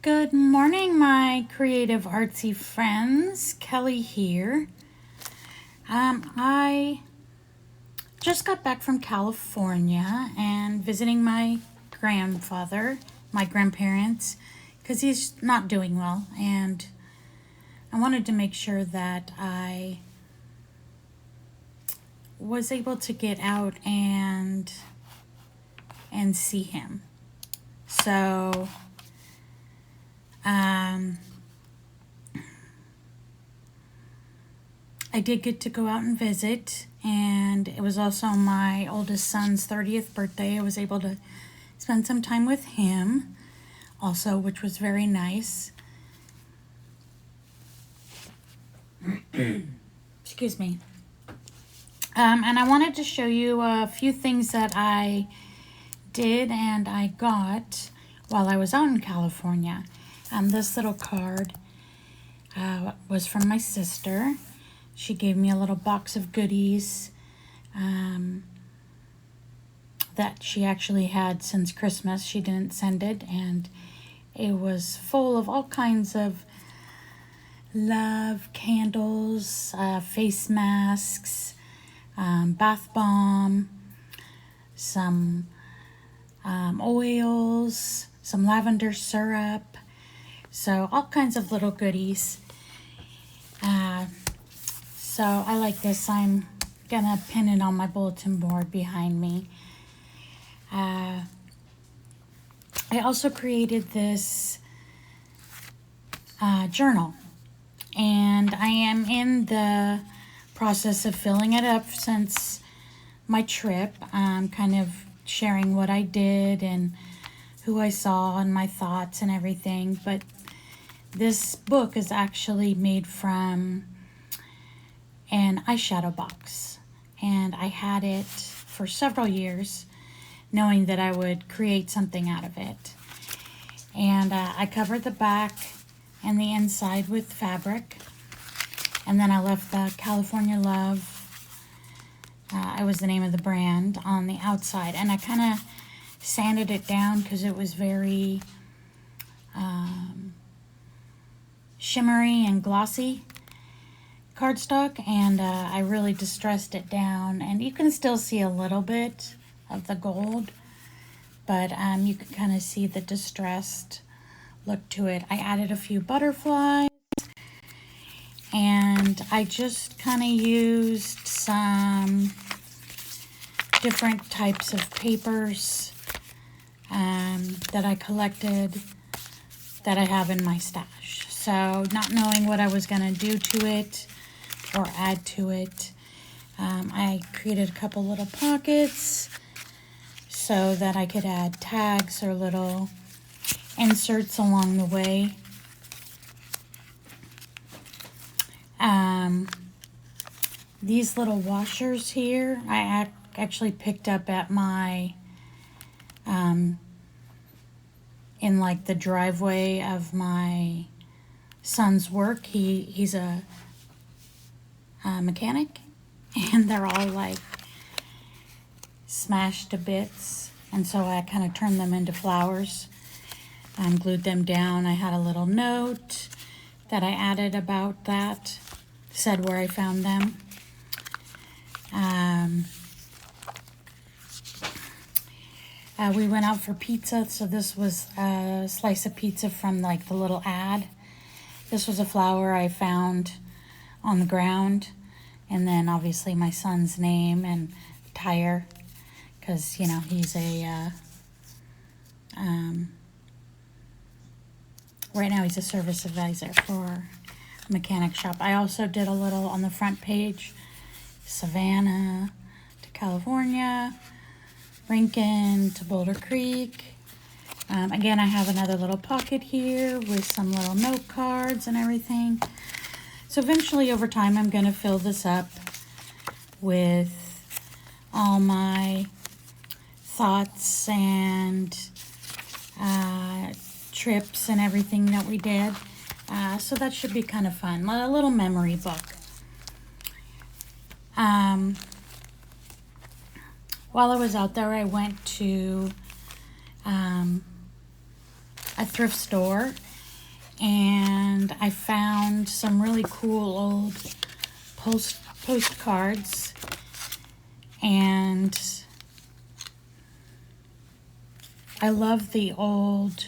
Good morning, my creative artsy friends. Kelly here. I just got back from California and visiting my grandparents, because he's not doing well, and I wanted to make sure that I was able to get out and see him. So I did get to go out and visit, and it was also my oldest son's 30th birthday. I was able to spend some time with him also, which was very nice. Excuse me. And I wanted to show you a few things that I did and I got while I was out in California. This little card was from my sister. She gave me a little box of goodies that she actually had since Christmas. She didn't send it, and it was full of all kinds of love, candles, face masks, bath bomb, some oils, some lavender syrup, so all kinds of little goodies. So I like this. I'm gonna pin it on my bulletin board behind me. I also created this journal, and I am in the process of filling it up since my trip. I'm kind of sharing what I did and who I saw and my thoughts and everything. But this book is actually made from an eyeshadow box, and I had it for several years knowing that I would create something out of it. And I covered the back and the inside with fabric, and then I left the California Love, it was the name of the brand, on the outside, and I kind of sanded it down because it was very shimmery and glossy cardstock, and I really distressed it down, and you can still see a little bit of the gold, but you can kind of see the distressed look to it. I added a few butterflies, and I just kind of used some different types of papers that I collected that I have in my stash. So not knowing what I was going to do to it or add to it, I created a couple little pockets so that I could add tags or little inserts along the way. These little washers here, I actually picked up at my, in like the driveway of my son's work. He's a mechanic, and they're all like smashed to bits, and so I kind of turned them into flowers and glued them down. I had a little note that I added about that, said where I found them. We went out for pizza, so this was a slice of pizza from like the little ad. This was a flower I found on the ground, and then obviously my son's name and tire, because you know he's a right now he's a service advisor for a mechanic shop. I also did a little on the front page, Savannah to California, Rincon to Boulder Creek. Again, I have another little pocket here with some little note cards and everything. So eventually over time I'm going to fill this up with all my thoughts and trips and everything that we did. So that should be kind of fun. A little memory book. While I was out there, I went to a thrift store, and I found some really cool old postcards, and I love the old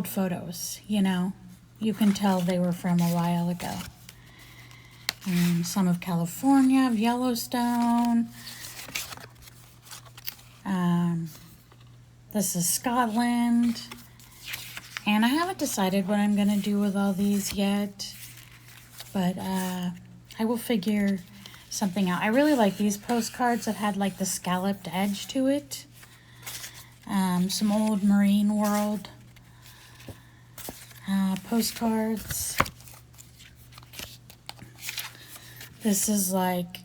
photos, you know. You can tell they were from a while ago. Some of California, of Yellowstone. This is Scotland. And I haven't decided what I'm going to do with all these yet. But I will figure something out. I really like these postcards that had like the scalloped edge to it. Some old Marine World postcards. This is like,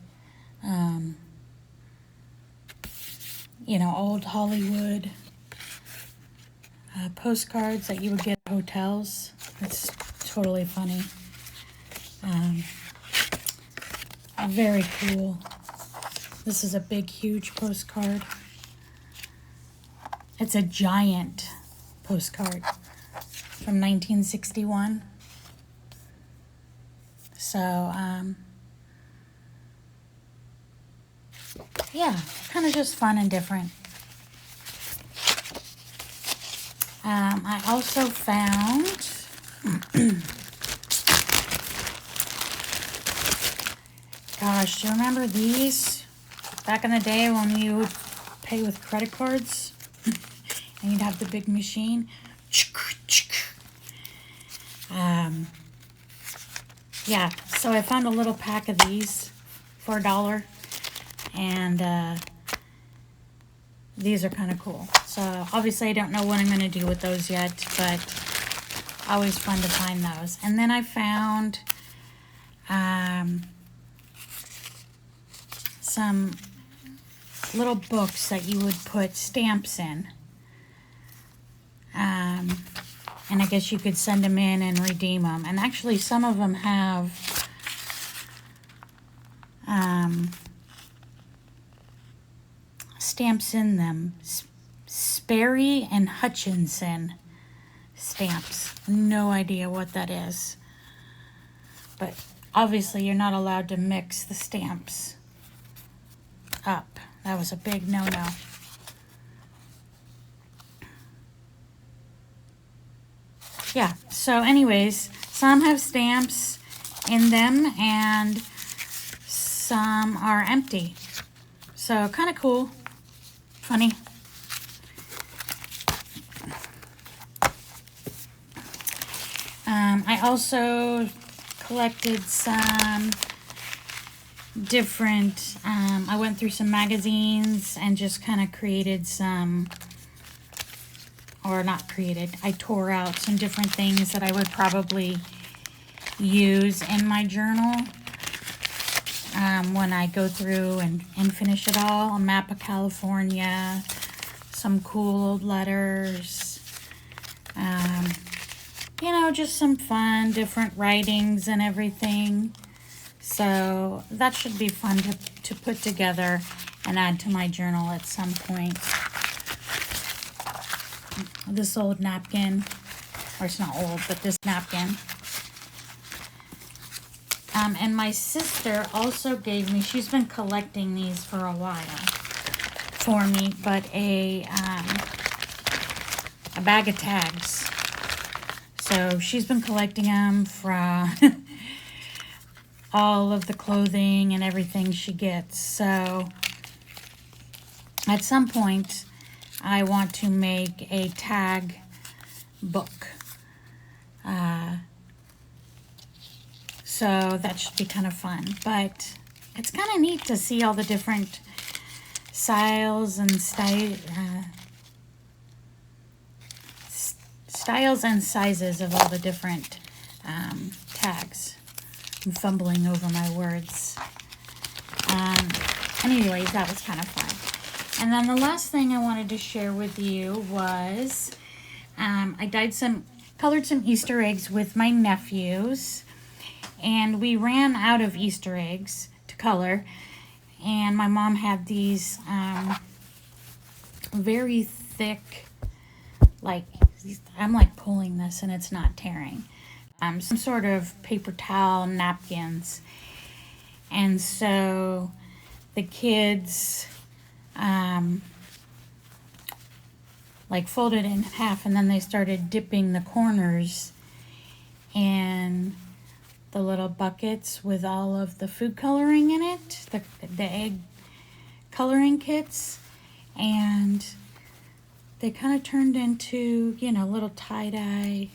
you know, old Hollywood postcards that you would get at hotels. It's totally funny. Very cool. This is a big, huge postcard. It's a giant postcard from 1961. So, yeah, kind of just fun and different. I also found gosh, do you remember these? Back in the day when you would pay with credit cards and you'd have the big machine. Yeah, so I found a little pack of these for $1, and these are kind of cool. So obviously I don't know what I'm going to do with those yet, but always fun to find those. And then I found some little books that you would put stamps in. And I guess you could send them in and redeem them. And actually some of them have stamps in them. Sperry and Hutchinson stamps. No idea what that is. But obviously you're not allowed to mix the stamps up. That was a big no-no. Yeah, so anyways, some have stamps in them and some are empty. So kind of cool. Funny. I also collected some different, I went through some magazines and just kind of created some, or not created, I tore out some different things that I would probably use in my journal when I go through and finish it all. A map of California, some cool old letters, you know, just some fun, different writings and everything. So that should be fun to put together and add to my journal at some point. This old napkin, or it's not old, but this napkin. And my sister also gave me, she's been collecting these for a while for me, but a bag of tags. So she's been collecting them from all of the clothing and everything she gets. So at some point I want to make a tag book. So that should be kind of fun. But it's kind of neat to see all the different styles and styles and sizes of all the different tags. I'm fumbling over my words. Anyways, that was kind of fun. And then the last thing I wanted to share with you was I colored some Easter eggs with my nephews, and we ran out of Easter eggs to color, and my mom had these very thick like, I'm like pulling this and it's not tearing. Some sort of paper towel, napkins. And so the kids like folded it in half, and then they started dipping the corners in the little buckets with all of the food coloring in it, the egg coloring kits, and they kind of turned into, you know, little tie-dye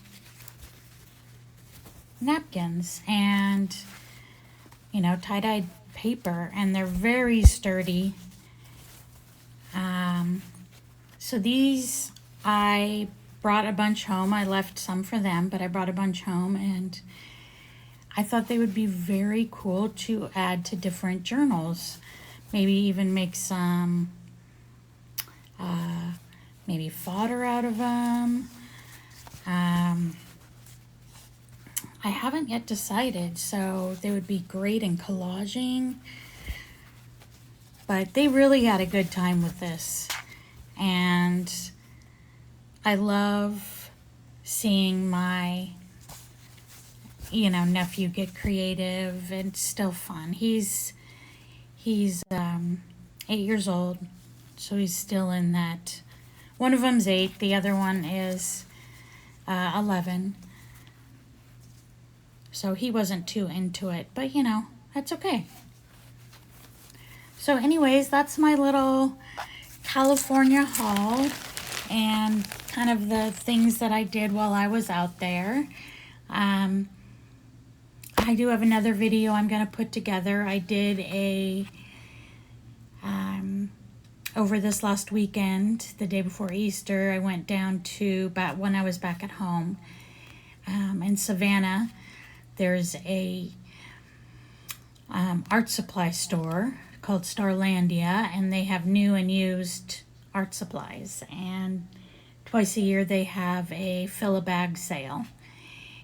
napkins and, you know, tie-dyed paper, and they're very sturdy. So these, I brought a bunch home. I left some for them, but I brought a bunch home, and I thought they would be very cool to add to different journals. Maybe even make some maybe fodder out of them. I haven't yet decided, so they would be great in collaging. But they really had a good time with this. And I love seeing my, you know, nephew get creative, and it's still fun. He's 8 years old, so he's still in that. One of them's 8, the other one is 11. So he wasn't too into it, but you know, that's okay. So anyways, that's my little California haul and kind of the things that I did while I was out there. I do have another video I'm going to put together. I did a over this last weekend, the day before Easter, I went down to, when I was back at home in Savannah. There's a art supply store called Starlandia, and they have new and used art supplies, and twice a year they have a fill-a-bag sale,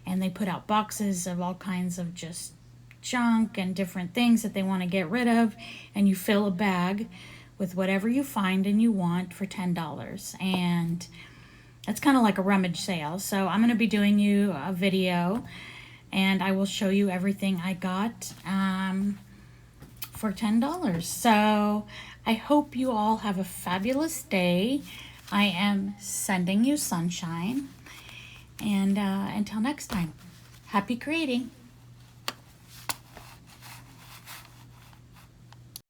and they put out boxes of all kinds of just junk and different things that they want to get rid of, and you fill a bag with whatever you find and you want for $10, and that's kind of like a rummage sale. So I'm going to be doing you a video, and I will show you everything I got for $10. So I hope you all have a fabulous day. I am sending you sunshine, and until next time, happy creating.